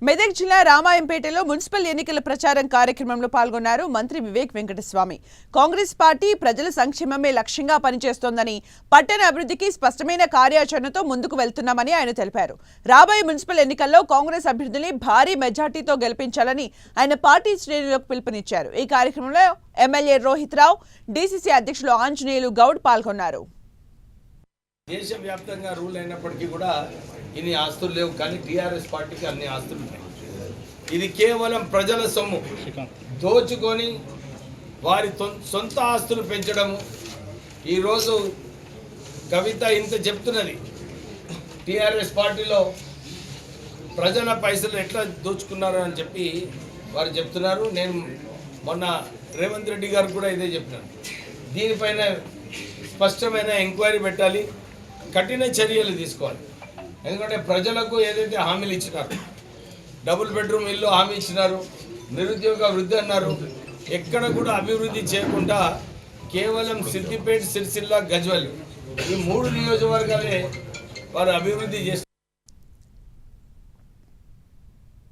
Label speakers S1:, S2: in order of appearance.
S1: మెదక్ జిల్లా రామాయంపేటలో మున్సిపల్ ఎన్నికల ప్రచారం కార్యక్రమంలో పాల్గొన్నారు మంత్రి వివేక్ వెంకటస్వామి. కాంగ్రెస్ పార్టీ ప్రజల సంక్షేమమే లక్ష్యంగా పనిచేస్తోందని, పట్టణ అభివృద్ధికి స్పష్టమైన కార్యాచరణతో ముందుకు వెళ్తున్నామని ఆయన తెలిపారు. రాబోయే మున్సిపల్ ఎన్నికల్లో కాంగ్రెస్ అభ్యర్థుల్ని భారీ మెజార్టీతో గెలిపించాలని ఆయన పార్టీ శ్రేణులకు పిలుపునిచ్చారు. ఈ కార్యక్రమంలో ఎమ్మెల్యే రోహిత్ రావు, డీసీసీ అధ్యక్షులు ఆంజనేయులు గౌడ్ పాల్గొన్నారు.
S2: దేశవ్యాప్తంగా రూల్ అయినప్పటికీ కూడా ఇన్ని ఆస్తులు లేవు, కానీ టీఆర్ఎస్ పార్టీకి అన్ని ఆస్తులు ఉన్నాయి. ఇది కేవలం ప్రజల సొమ్ము దోచుకొని వారి సొంత ఆస్తులు పెంచడము. ఈరోజు కవిత ఇంత చెప్తున్నది, టీఆర్ఎస్ పార్టీలో ప్రజల పైసలు ఎట్లా దోచుకున్నారు అని చెప్పి వారు చెప్తున్నారు. నేను మొన్న రేవంత్ రెడ్డి గారు కూడా ఇదే చెప్పినాను. దీనిపైన స్పష్టమైన ఎంక్వైరీ పెట్టాలి, కఠిన చర్యలు తీసుకోవాలి. ఎందుకంటే ప్రజలకు ఏదైతే హామీలు ఇచ్చినారు, డబుల్ బెడ్రూమ్ ఇల్లు హామీ ఇచ్చినారు, నిరుద్యోగ వృద్ధి అన్నారు, ఎక్కడ కూడా అభివృద్ధి చేయకుండా కేవలం సిద్దిపేట, సిరిసిల్ల, గజ్వెల్ ఈ 3 నియోజకవర్గాలే వారు అభివృద్ధి చేస్తారు.